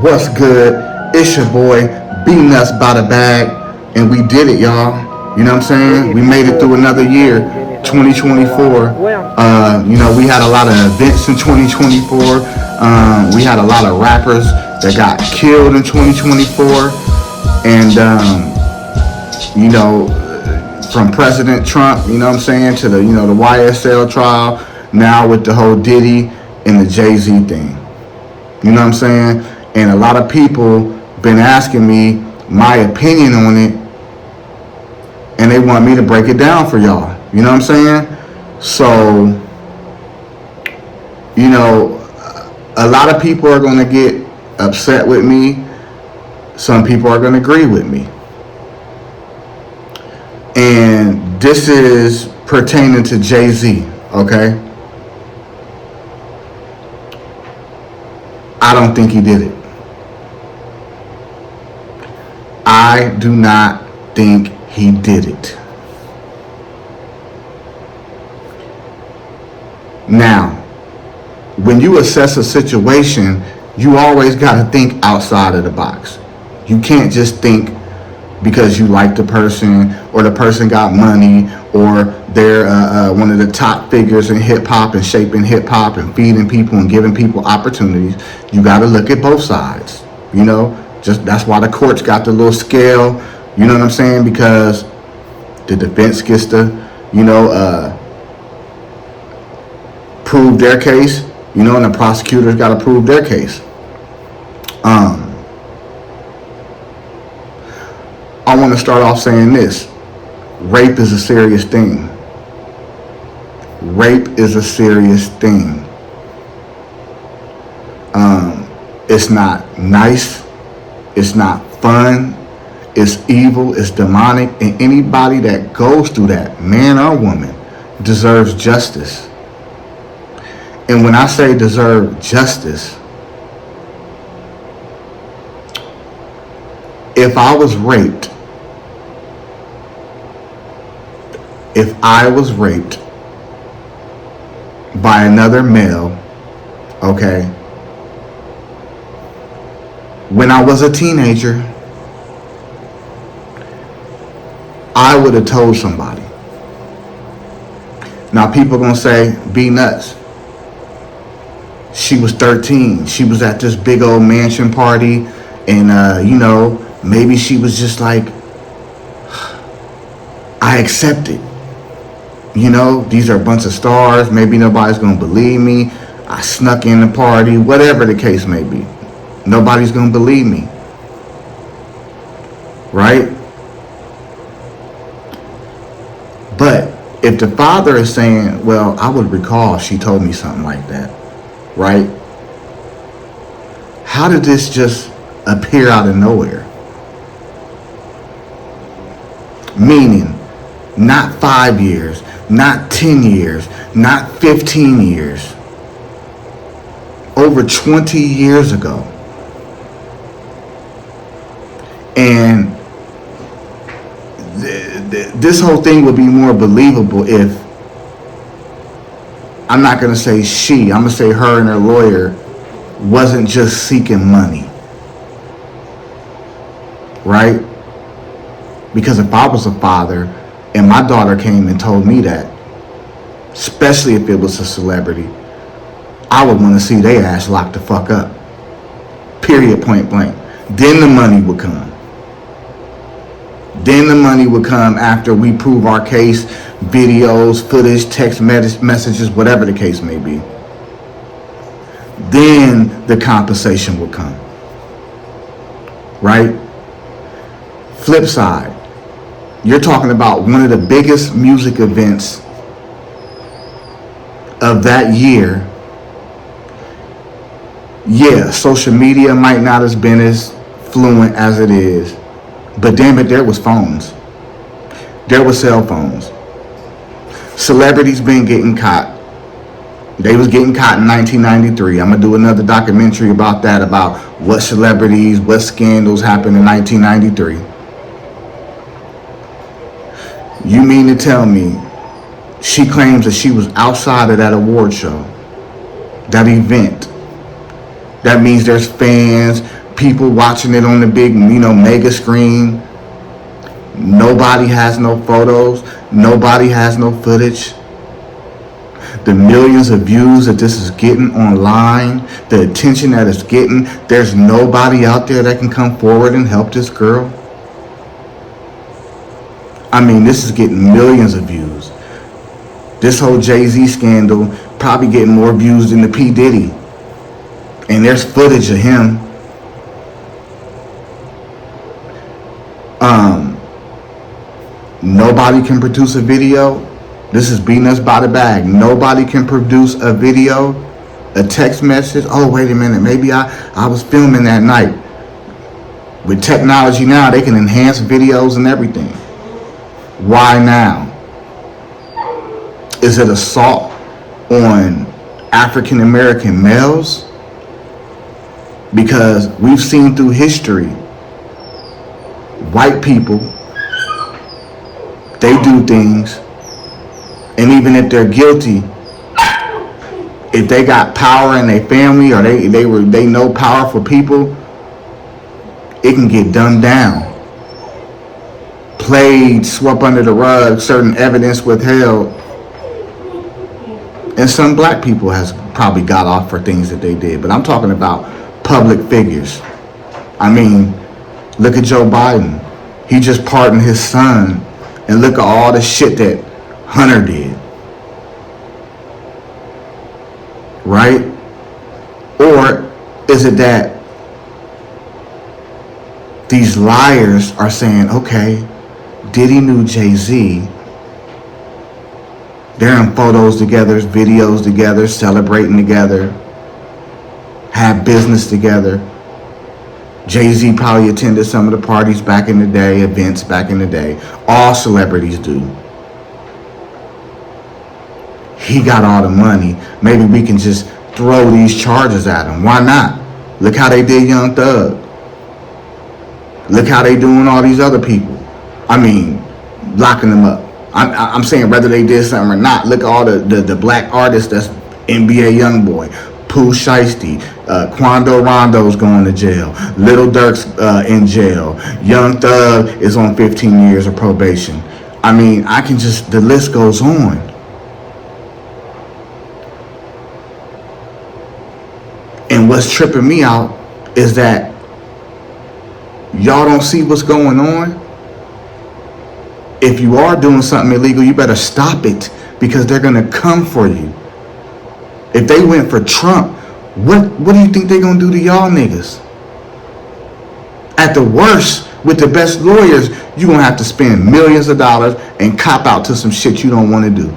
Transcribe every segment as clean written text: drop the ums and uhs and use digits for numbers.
What's good? It's your boy, beating us by the bag, and we did it, y'all. You know what I'm saying? We made it through another year, 2024. We had a lot of events in 2024. We had a lot of rappers that got killed in 2024, and you know, from President Trump, you know what I'm saying, to the the YSL trial, now with the whole Diddy and the Jay-Z thing. You know what I'm saying? And a lot of people been asking me my opinion on it, and they want me to break it down for y'all. You know what I'm saying? So, a lot of people are going to get upset with me. Some people are going to agree with me. And this is pertaining to Jay-Z, okay? I don't think he did it. I do not think he did it. Now, when you assess a situation, you always got to think outside of the box. You can't just think because you like the person, or the person got money, or they're one of the top figures in hip-hop and shaping hip-hop and feeding people and giving people opportunities. You got to look at both sides, Just that's why the courts got the little scale, you know what I'm saying? Because the defense gets to, prove their case, and the prosecutors got to prove their case. I want to start off saying this. Rape is a serious thing. Rape is a serious thing. It's not nice. It's not fun. It's evil. It's demonic. And anybody that goes through that, man or woman, deserves justice. And when I say deserve justice, if I was raped by another male, okay, when I was a teenager, I would have told somebody. Now people gonna say, be nuts. She was 13. She was at this big old mansion party, and maybe she was just like, I accept it. These are a bunch of stars. Maybe nobody's going to believe me. I snuck in the party, whatever the case may be. Nobody's going to believe me. Right? But if the father is saying, well, I would recall she told me something like that, right? How did this just appear out of nowhere? Meaning, not 5 years, not 10 years, not 15 years. Over 20 years ago. And this whole thing would be more believable if, I'm not going to say she, I'm going to say her and her lawyer wasn't just seeking money. Right? Because if I was a father and my daughter came and told me that, especially if it was a celebrity, I would want to see their ass locked the fuck up. Period, point blank. Then the money would come. Then the money would come after we prove our case, videos, footage, text messages, whatever the case may be. Then the compensation will come. Right? Flip side. You're talking about one of the biggest music events of that year. Yeah, social media might not have been as fluent as it is, but damn it, there was phones. There were cell phones. Celebrities been getting caught. They was getting caught in 1993. I'm going to do another documentary about that, about what celebrities, what scandals happened in 1993. You mean to tell me she claims that she was outside of that award show, that event? That means there's fans, People watching it on the big, mega screen. Nobody has no photos. Nobody has no footage. The millions of views that this is getting online, the attention that it's getting, there's nobody out there that can come forward and help this girl. I mean, this is getting millions of views. This whole Jay-Z scandal probably getting more views than the P. Diddy. And there's footage of him. Nobody can produce a video. This is beating us by the bag. Nobody can produce a video, a text message. Oh, wait a minute. Maybe I was filming that night. With technology now, they can enhance videos and everything. Why now? Is it assault on African American males? Because we've seen through history, white people, they do things, and even if they're guilty, if they got power in their family or they know powerful people, it can get dumbed down, played, swept under the rug, certain evidence withheld. And some black people has probably got off for things that they did, but I'm talking about public figures. I mean, look at Joe Biden. He just pardoned his son, and look at all the shit that Hunter did. Right? Or is it that these liars are saying, okay, Diddy knew Jay-Z. They're in photos together, videos together, celebrating together, have business together. Jay-Z probably attended some of the parties back in the day, events back in the day. All celebrities do. He got all the money. Maybe we can just throw these charges at him. Why not? Look how they did Young Thug. Look how they doing all these other people. I mean, locking them up. I'm saying whether they did something or not. Look at all the black artists that's NBA Youngboy, Pooh Shiesty, Quando Rondo's going to jail, Little Durk's in jail, Young Thug is on 15 years of probation. I mean, the list goes on. And what's tripping me out is that y'all don't see what's going on. If you are doing something illegal, you better stop it, because they're going to come for you. If they went for Trump, what do you think they're going to do to y'all niggas? At the worst, with the best lawyers, you're going to have to spend millions of dollars and cop out to some shit you don't want to do.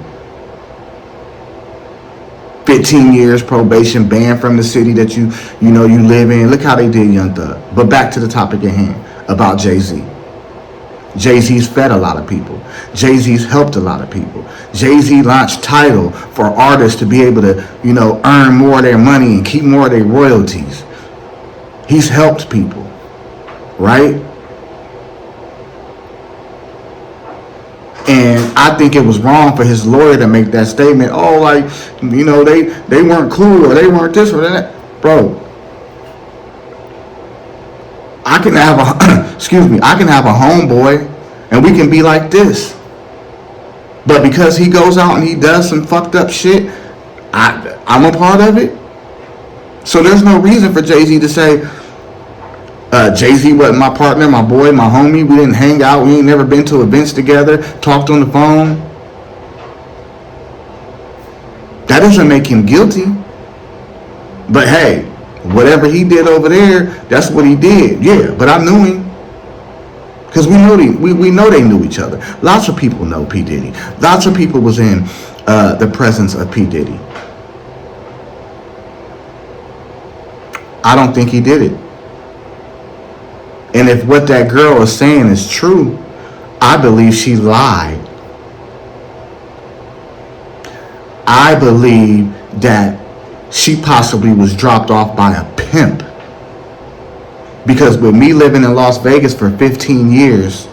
15 years probation, banned from the city that you live in. Look how they did Young Thug. But back to the topic at hand about Jay-Z. Jay-Z's fed a lot of people. Jay-Z's helped a lot of people. Jay-Z launched Tidal for artists to be able to, earn more of their money and keep more of their royalties. He's helped people, right? And I think it was wrong for his lawyer to make that statement. Oh, they weren't cool, or they weren't this or that. Bro, I can have a homeboy and we can be like this. But because he goes out and he does some fucked up shit, I'm a part of it. So there's no reason for Jay-Z to say, Jay-Z wasn't my partner, my boy, my homie. We didn't hang out. We ain't never been to events together, talked on the phone. That doesn't make him guilty. But hey, whatever he did over there, that's what he did. Yeah, but I knew him. Because we know they knew each other. Lots of people know P. Diddy. Lots of people was in the presence of P. Diddy. I don't think he did it. And if what that girl is saying is true, I believe she lied. I believe that she possibly was dropped off by a pimp. Because with me living in Las Vegas for 15 years,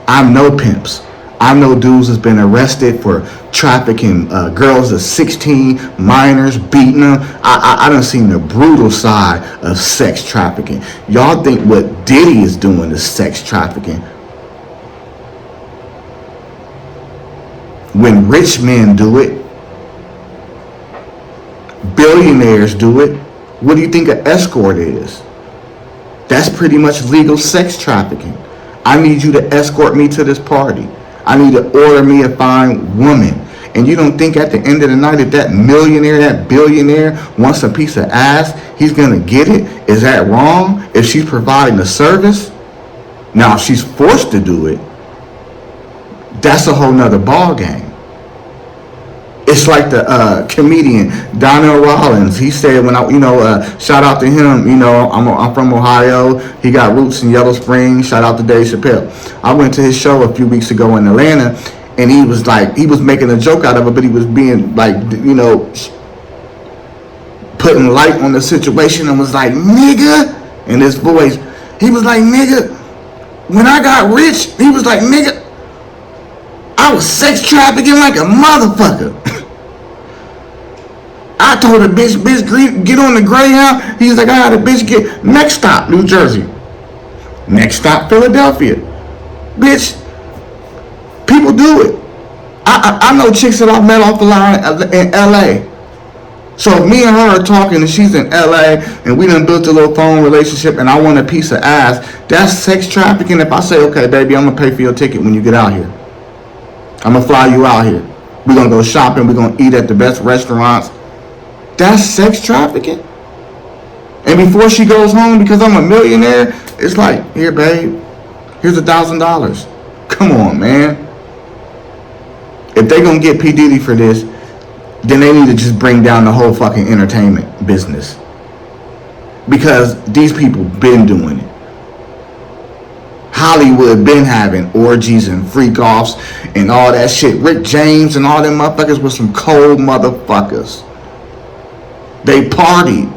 I know pimps. I know dudes has been arrested for trafficking girls of 16, minors, beating them. I done seen the brutal side of sex trafficking. Y'all think what Diddy is doing is sex trafficking. When rich men do it, billionaires do it, what do you think an escort is? That's pretty much legal sex trafficking. I need you to escort me to this party. I need to order me a fine woman. And you don't think at the end of the night that millionaire, that billionaire wants a piece of ass, he's going to get it? Is that wrong if she's providing a service? Now, if she's forced to do it, that's a whole nother ball game. It's like the comedian Donnell Rollins. He said when shout out to him. I'm from Ohio. He got roots in Yellow Springs. Shout out to Dave Chappelle. I went to his show a few weeks ago in Atlanta, and he was making a joke out of it, but he was being putting light on the situation and was like, nigga, in his voice. He was like, nigga, when I got rich, he was like, nigga, I was sex trafficking like a motherfucker. I told a bitch, get on the Greyhound. He's like, I had a bitch get, next stop, New Jersey. Next stop, Philadelphia. Bitch, people do it. I know chicks that I've met off the line in LA. So if me and her are talking and she's in LA and we done built a little phone relationship and I want a piece of ass, that's sex trafficking. If I say, okay, baby, I'm going to pay for your ticket when you get out here. I'm going to fly you out here. We're going to go shopping. We're going to eat at the best restaurants. That's sex trafficking. And before she goes home, because I'm a millionaire, it's like, here, babe, here's $1,000. Come on, man. If they going to get P. Diddy for this, then they need to just bring down the whole fucking entertainment business. Because these people been doing it. Hollywood been having orgies and freak-offs and all that shit. Rick James and all them motherfuckers were some cold motherfuckers. They partied.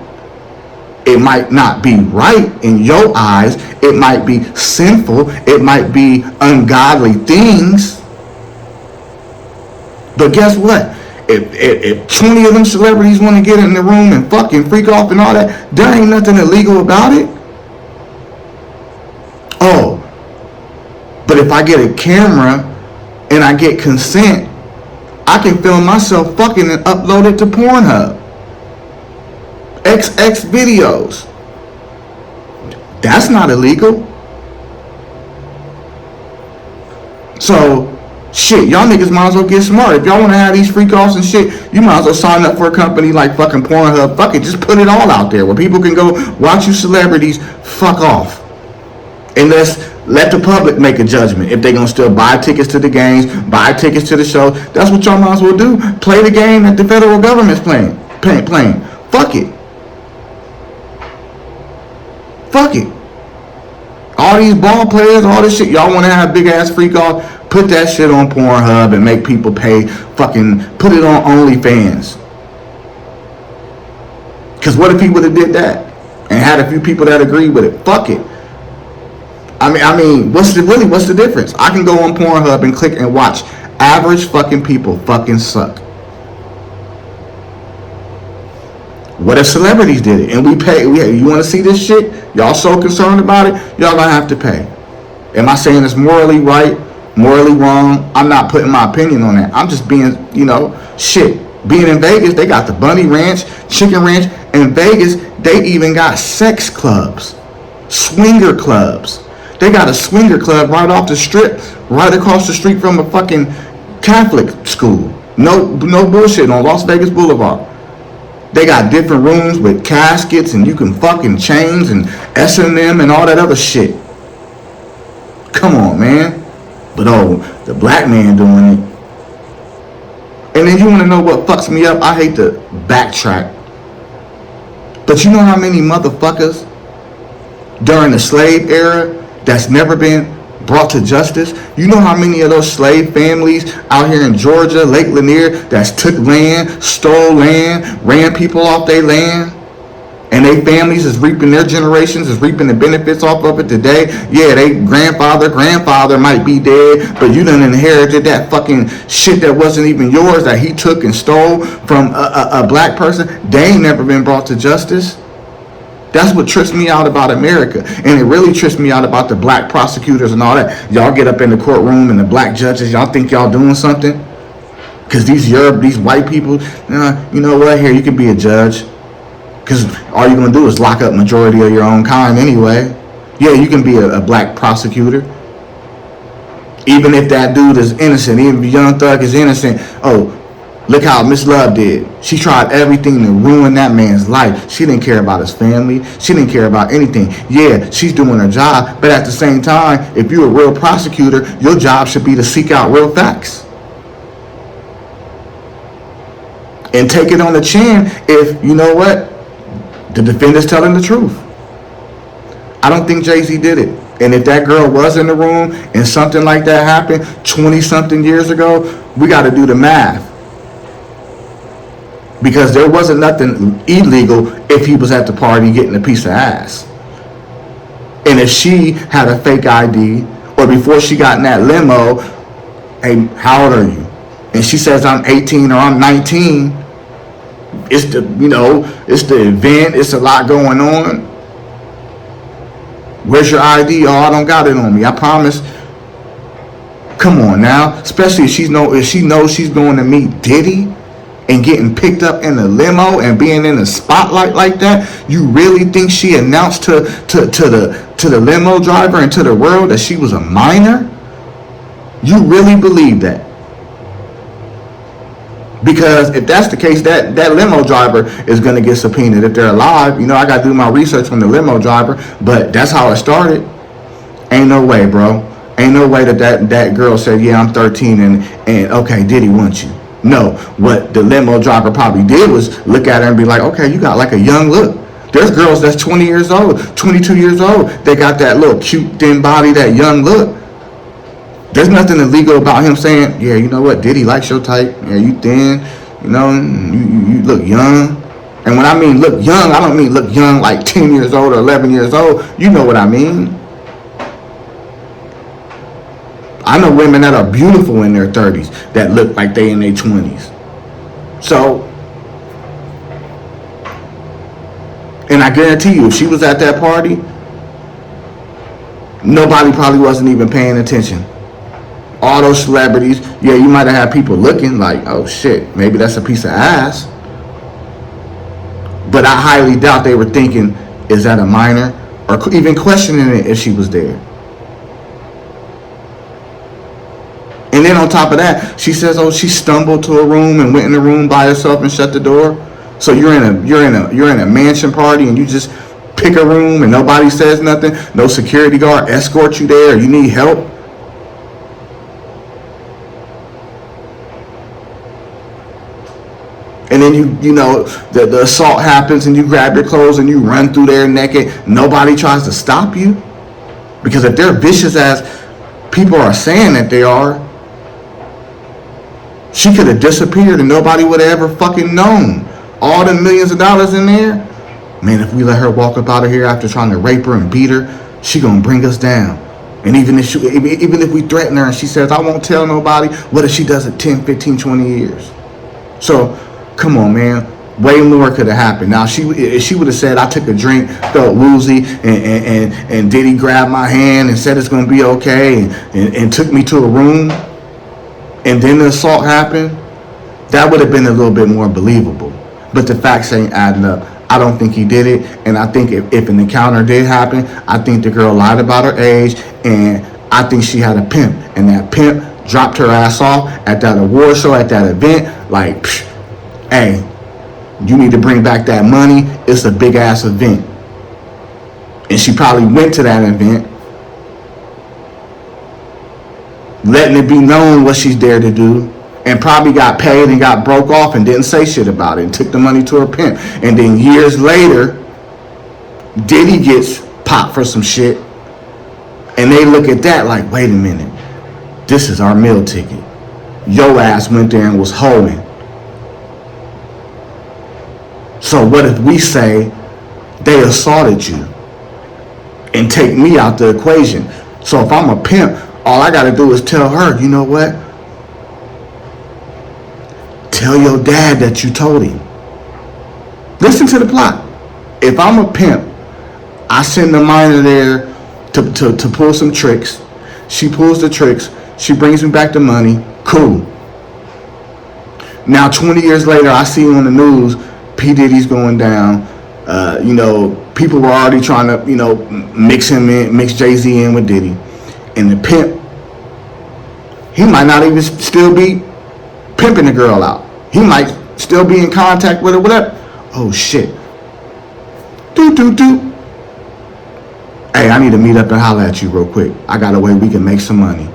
It might not be right in your eyes. It might be sinful. It might be ungodly things. But guess what? If 20 of them celebrities want to get in the room and fucking freak off and all that, there ain't nothing illegal about it. Oh, but if I get a camera and I get consent, I can film myself fucking and upload it to Pornhub. XX videos. That's not illegal. So, shit, y'all niggas might as well get smart. If y'all want to have these freak-offs and shit, you might as well sign up for a company like fucking Pornhub. Fuck it, just put it all out there where people can go watch you celebrities fuck off. And let the public make a judgment. If they gonna still buy tickets to the games, buy tickets to the show, that's what y'all might as well do. Play the game that the federal government's playing. Fuck it. Fuck it. All these ball players, all this shit, y'all want to have big ass freak off, put that shit on Pornhub and make people pay, fucking put it on OnlyFans. Because what if he would have did that and had a few people that agree with it? Fuck it. I mean, what's the difference? I can go on Pornhub and click and watch average fucking people fucking suck. What if celebrities did it and we pay? You want to see this shit? Y'all so concerned about it? Y'all gonna have to pay. Am I saying it's morally right, morally wrong? I'm not putting my opinion on that. I'm just being, shit. Being in Vegas, they got the Bunny Ranch, Chicken Ranch. In Vegas, they even got sex clubs, swinger clubs. They got a swinger club right off the strip, right across the street from a fucking Catholic school. No bullshit, on Las Vegas Boulevard. They got different rooms with caskets and you can fucking chains and S&M and all that other shit. Come on, man. But the black man doing it. And then you want to know what fucks me up? I hate to backtrack. But you know how many motherfuckers during the slave era that's never been brought to justice? You know how many of those slave families out here in Georgia, Lake Lanier, that's took land, stole land, ran people off their land, And they families is reaping, their generations is reaping the benefits off of it today. Yeah, they grandfather might be dead, but you done inherited that fucking shit that wasn't even yours, that he took and stole from a black person. They ain't never been brought to justice. That's what trips me out about America. And it really trips me out about the black prosecutors and all that. Y'all get up in the courtroom and the black judges, y'all think y'all doing something? Because these white people, you know what, here, you can be a judge. Because all you're going to do is lock up majority of your own kind anyway. Yeah, you can be a black prosecutor. Even if that dude is innocent, even if Young Thug is innocent. Oh, look how Miss Love did. She tried everything to ruin that man's life. She didn't care about his family. She didn't care about anything. Yeah, she's doing her job. But at the same time, if you're a real prosecutor, your job should be to seek out real facts. And take it on the chin if, you know what, the defendant's telling the truth. I don't think Jay-Z did it. And if that girl was in the room and something like that happened 20-something years ago, we got to do the math. Because there wasn't nothing illegal if he was at the party getting a piece of ass. And if she had a fake ID, or before she got in that limo, hey, how old are you? And she says, I'm 18 or I'm 19. It's the, it's the event. It's a lot going on. Where's your ID? Oh, I don't got it on me. I promise. Come on now. Especially if she knows she's going to meet Diddy and getting picked up in the limo and being in the spotlight like that. You really think she announced to the limo driver and to the world that she was a minor? You really believe that? Because if that's the case, that limo driver is going to get subpoenaed if they're alive. I got to do my research from the limo driver, but that's how it started. Ain't no way, bro. Ain't no way that girl said, yeah, I'm 13 and okay, Diddy wants you. No, what the limo driver probably did was look at her and be like, okay, you got like a young look. There's girls that's 20 years old, 22 years old. They got that little cute, thin body, that young look. There's nothing illegal about him saying, yeah, you know what, Diddy likes your type. Yeah, you thin, you look young. And when I mean look young, I don't mean look young like 10 years old or 11 years old. You know what I mean. I know women that are beautiful in their 30s that look like they in their 20s. So, and I guarantee you, if she was at that party, nobody probably wasn't even paying attention. All those celebrities, yeah, you might have had people looking like, oh shit, maybe that's a piece of ass. But I highly doubt they were thinking, is that a minor? Or even questioning it if she was there. And then on top of that, she says, oh, she stumbled to a room and went in the room by herself and shut the door. So you're in a mansion party and you just pick a room and nobody says nothing. No security guard escort you there. Or you need help. And then the assault happens and you grab your clothes and you run through there naked. Nobody tries to stop you. Because if they're vicious as people are saying that they are, she could have disappeared and nobody would have ever fucking known. All the millions of dollars in there, man, if we let her walk up out of here after trying to rape her and beat her, she gonna bring us down. And even if we threaten her and she says, I won't tell nobody, what if she does it 10, 15, 20 years? So, come on, man. Way more could have happened. Now, if she would have said, I took a drink, felt woozy, and Diddy grabbed my hand and said it's going to be okay, and took me to a room, and then the assault happened, that would have been a little bit more believable. But the facts ain't adding up. I don't think he did it, and I think if an encounter did happen, I think the girl lied about her age, and I think she had a pimp, and that pimp dropped her ass off at that award show, at that event, like, hey, you need to bring back that money. It's a big ass event. And she probably went to that event, letting it be known what she's there to do, and probably got paid and got broke off and didn't say shit about it and took the money to her pimp. And then years later, Diddy gets popped for some shit, and they look at that like, wait a minute, this is our meal ticket. Yo ass went there and was hoeing. So what if we say They assaulted you and take me out the equation. So if I'm a pimp, all I gotta do is tell her, you know what? Tell your dad that you told him. Listen to the plot. If I'm a pimp, I send the minor there to pull some tricks. She pulls the tricks. She brings me back the money. Cool. Now 20 years later, I see on the news, P. Diddy's going down. People were already trying to, mix Jay-Z in with Diddy. And the pimp, he might not even still be pimping the girl out. He might still be in contact with her, whatever. Oh, shit. Do. Hey, I need to meet up and holler at you real quick. I got a way we can make some money.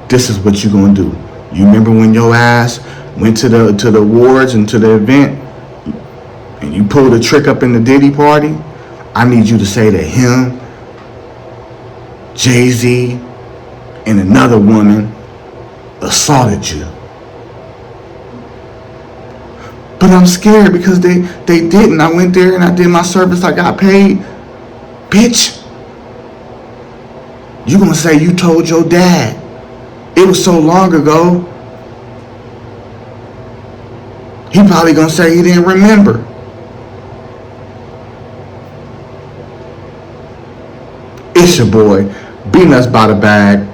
This is what you gonna do. You remember when your ass went to the awards and to the event and you pulled a trick up in the Diddy party? I need you to say that him, Jay-Z, and another woman assaulted you. But I'm scared because they didn't. I went there and I did my service. I got paid. Bitch. You gonna say you told your dad. It was so long ago. He probably gonna say he didn't remember. It's your boy. Beating us by the bag.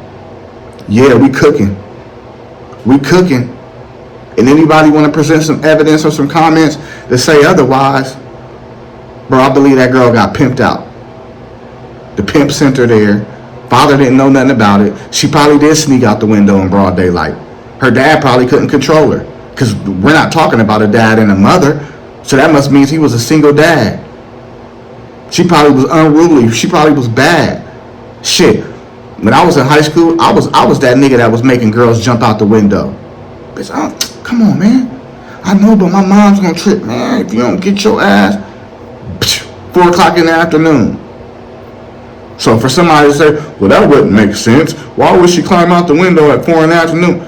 Yeah, we cooking. We cooking. And anybody want to present some evidence or some comments that say otherwise, bro, I believe that girl got pimped out. The pimp sent her there. Father didn't know nothing about it. She probably did sneak out the window in broad daylight. Her dad probably couldn't control her. Because we're not talking about a dad and a mother. So that must mean he was a single dad. She probably was unruly. She probably was bad. Shit. When I was in high school, I was that nigga that was making girls jump out the window. Bitch, come on, man. I know, but my mom's gonna trip, man. If you don't get your ass, 4 o'clock in the afternoon. So for somebody to say, well, that wouldn't make sense. Why would she climb out the window at 4 in the afternoon?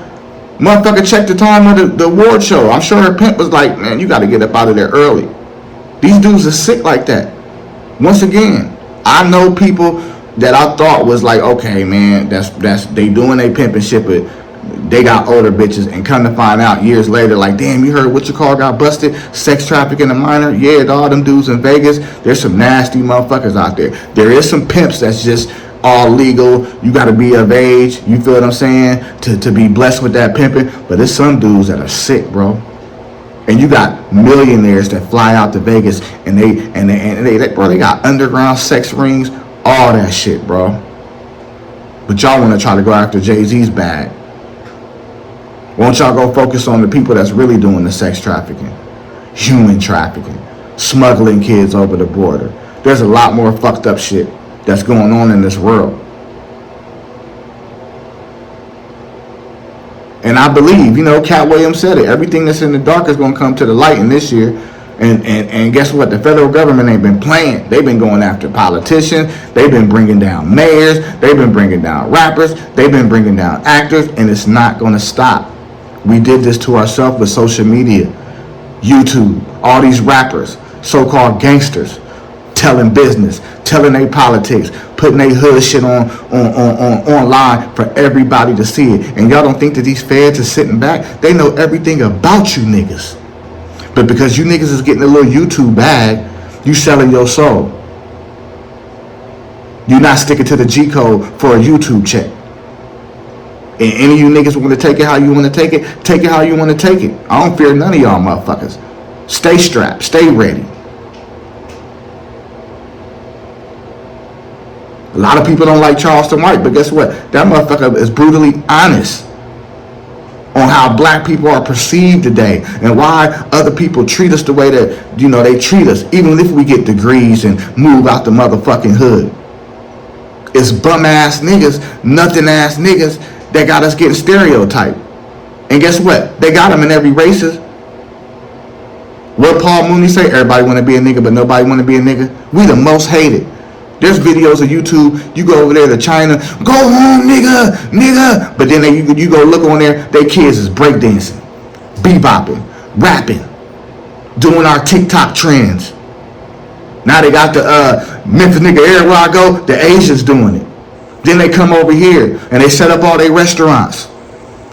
Motherfucker, check the time of the award show. I'm sure her pimp was like, man, you got to get up out of there early. These dudes are sick like that. Once again, I know people that I thought was like, okay, man, that's they doing their pimping shit, but they got older bitches, and come to find out years later, like, damn, you heard what you call got busted? Sex trafficking a minor? Yeah, all them dudes in Vegas. There's some nasty motherfuckers out there. There is some pimps that's just all legal. You got to be of age. You feel what I'm saying? To be blessed with that pimping. But there's some dudes that are sick, bro. And you got millionaires that fly out to Vegas and they got underground sex rings, all that shit, bro. But y'all want to try to go after Jay-Z's bag. Won't y'all go focus on the people that's really doing the sex trafficking, human trafficking, smuggling kids over the border? There's a lot more fucked up shit that's going on in this world. And I believe, Cat Williams said it, everything that's in the dark is going to come to the light in this year. And guess what? The federal government ain't been playing. They've been going after politicians. They've been bringing down mayors. They've been bringing down rappers. They've been bringing down actors. And it's not going to stop. We did this to ourselves with social media, YouTube, all these rappers, so-called gangsters, telling business, telling their politics, putting their hood shit on online for everybody to see it. And y'all don't think that these feds are sitting back? They know everything about you niggas. But because you niggas is getting a little YouTube bag, you selling your soul. You're not sticking to the G code for a YouTube check. And any of you niggas want to take it how you want to take it how you want to take it. I don't fear none of y'all motherfuckers. Stay strapped. Stay ready. A lot of people don't like Charleston White, but guess what? That motherfucker is brutally honest on how black people are perceived today and why other people treat us the way that, they treat us, even if we get degrees and move out the motherfucking hood. It's bum ass niggas, nothing ass niggas that got us getting stereotyped. And guess what? They got them in every racist. What Paul Mooney say? Everybody want to be a nigga, but nobody want to be a nigga. We the most hated. There's videos of YouTube. You go over there to China, go home, nigga. But then you go look on there, they kids is breakdancing, bebopping, rapping. doing our TikTok trends. Now they got the Memphis nigga everywhere I go, the Asians doing it. Then they come over here and they set up all their restaurants.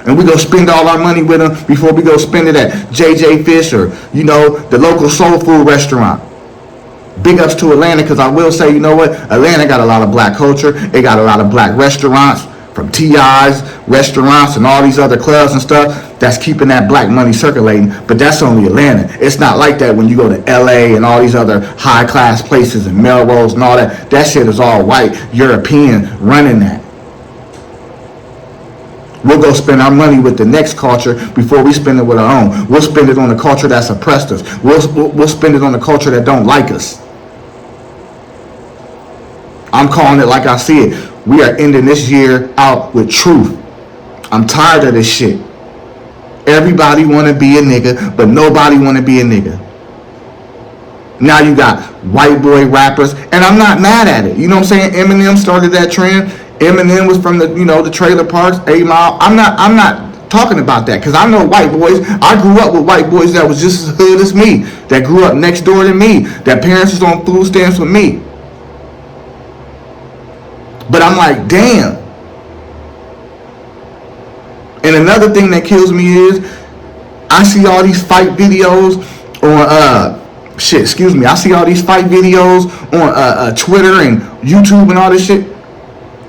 And we go spend all our money with them before we go spend it at JJ Fish or, you know, the local soul food restaurant. Big ups to Atlanta, because I will say, you know what? Atlanta got a lot of black culture. It got a lot of black restaurants, from T.I.'s restaurants and all these other clubs and stuff that's keeping that black money circulating. But that's only Atlanta. It's not like that when you go to L.A. and all these other high-class places and Melrose and all that. That shit is all white, European running that. We'll go spend our money with the next culture before we spend it with our own. We'll spend it on the culture that's oppressed us. We'll spend it on the culture that don't like us. I'm calling it like I see it. We are ending this year out with truth. I'm tired of this shit. Everybody want to be a nigga, but nobody want to be a nigga. Now you got white boy rappers, and I'm not mad at it. You know what I'm saying? Eminem started that trend. Eminem was from the, you know, the trailer parks, 8 Mile. I'm not talking about that, because I know white boys. I grew up with white boys that was just as hood as me, that grew up next door to me, that parents was on food stamps with me. But I'm like, damn. And another thing that kills me is I see all these fight videos on I see all these fight videos on Twitter and YouTube and all this shit.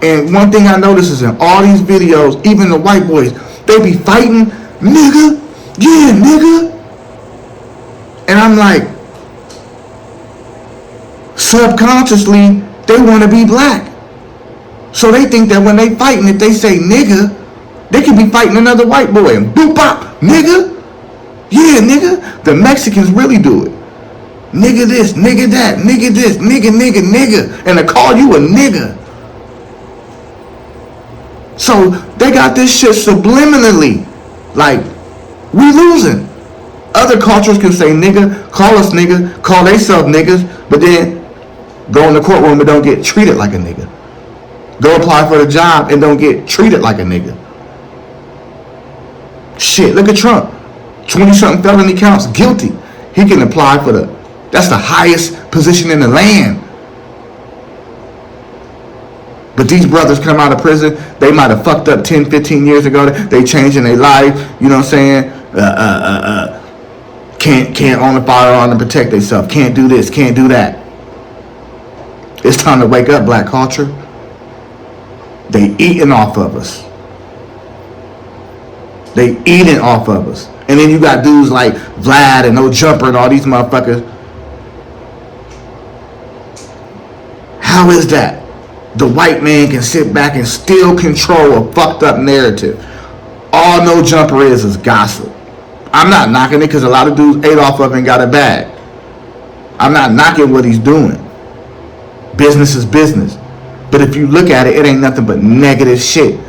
And one thing I notice is in all these videos, even the white boys, they be fighting, nigga, yeah, nigga. And I'm like, subconsciously, they want to be black. So they think that when they fighting, if they say nigga, they could be fighting another white boy and boop bop, nigga. Yeah, nigga. The Mexicans really do it. Nigga this, nigga that, nigga this, nigga, nigga, nigga. And they call you a nigga. So they got this shit subliminally. Like, we losing. Other cultures can say nigga, call us nigga, call themselves niggas, but then go in the courtroom and don't get treated like a nigga. Go apply for the job and don't get treated like a nigga. Shit, look at Trump. 20-something felony counts, guilty. He can apply for that's the highest position in the land. But these brothers come out of prison, they might have fucked up 10, 15 years ago. They changing their life, you know what I'm saying? Can't own a firearm and protect themselves. Can't do this, can't do that. It's time to wake up, black culture. They eating off of us. They eating off of us. And then you got dudes like Vlad and No Jumper and all these motherfuckers. How is that? The white man can sit back and still control a fucked up narrative. All No Jumper is gossip. I'm not knocking it, because a lot of dudes ate off of it and got it bad. I'm not knocking what he's doing. Business is business. But if you look at it, it ain't nothing but negative shit.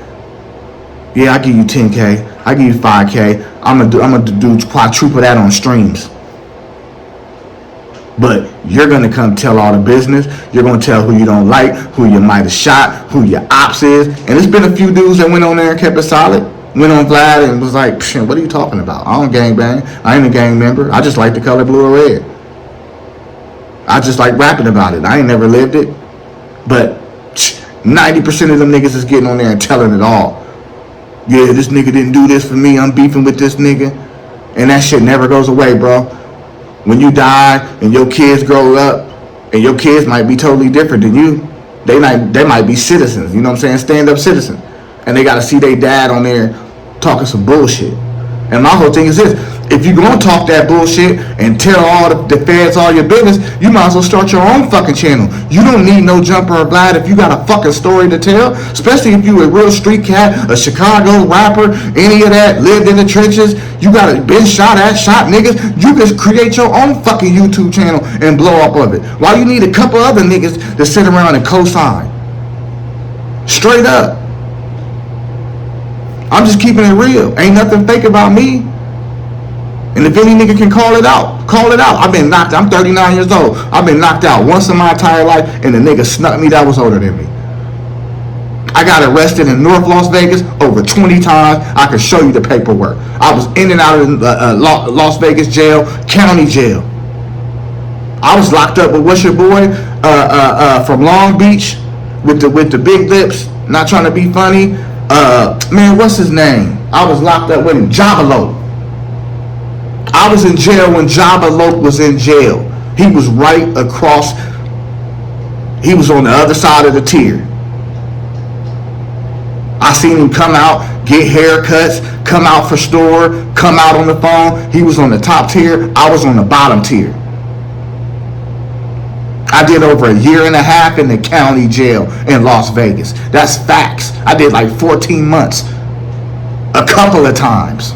Yeah, I give you 10K. I give you 5K. I'm gonna do quadruple that on streams. But you're gonna come tell all the business. You're gonna tell who you don't like, who you might have shot, who your ops is. And there's been a few dudes that went on there and kept it solid. Went on Vlad and was like, what are you talking about? I don't gangbang. I ain't a gang member. I just like the color blue or red. I just like rapping about it. I ain't never lived it. But 90% of them niggas is getting on there and telling it all. Yeah, this nigga didn't do this for me. I'm beefing with this nigga. And that shit never goes away, bro. When you die and your kids grow up, and your kids might be totally different than you, they might be citizens, you know what I'm saying? Stand-up citizens. And they got to see their dad on there talking some bullshit. And my whole thing is this: if you're going to talk that bullshit and tell all the feds all your business, you might as well start your own fucking channel. You don't need No Jumper or Vlad if you got a fucking story to tell, especially if you a real street cat, a Chicago rapper, any of that, lived in the trenches, you got been shot at, shot niggas. You just create your own fucking YouTube channel and blow up of it. Why you need a couple other niggas to sit around and co-sign? Straight up. I'm just keeping it real. Ain't nothing fake about me. And if any nigga can call it out, call it out. I've been knocked out. I'm 39 years old. I've been knocked out once in my entire life, and the nigga snuck me that was older than me. I got arrested in North Las Vegas over 20 times. I can show you the paperwork. I was in and out of Las Vegas jail, county jail. I was locked up with what's your boy from Long Beach with the big lips. Not trying to be funny. Man, what's his name? I was locked up with him. Jabba. I was in jail when Jabba was in jail. He was right across. He was on the other side of the tier. I seen him come out, get haircuts, come out for store, come out on the phone. He was on the top tier. I was on the bottom tier. I did over a year and a half in the county jail in Las Vegas. That's facts. I did like 14 months. A couple of times.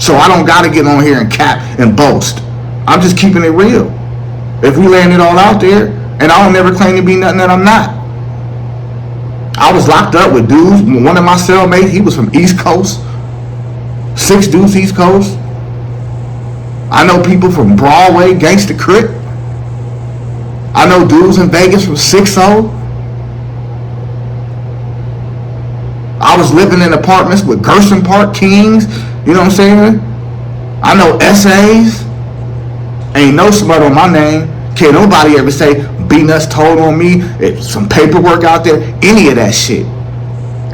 So I don't got to get on here and cap and boast. I'm just keeping it real. If we laying it all out there, and I don't never claim to be nothing that I'm not. I was locked up with dudes. One of my cellmates, he was from East Coast. 6 dudes East Coast. I know people from Broadway, Gangsta Crip. I know dudes in Vegas from 6-0. I was living in apartments with Gerson Park Kings. You know what I'm saying? I know essays. Ain't no smut on my name. Can't nobody ever say B-Nuts told on me. It's some paperwork out there. Any of that shit.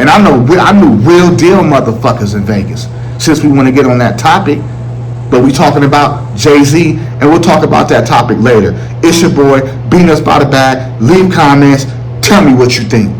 And I knew real deal motherfuckers in Vegas. Since we want to get on that topic. But we talking about Jay-Z. And we'll talk about that topic later. It's your boy, B-Nuts by the bag. Leave comments. Tell me what you think.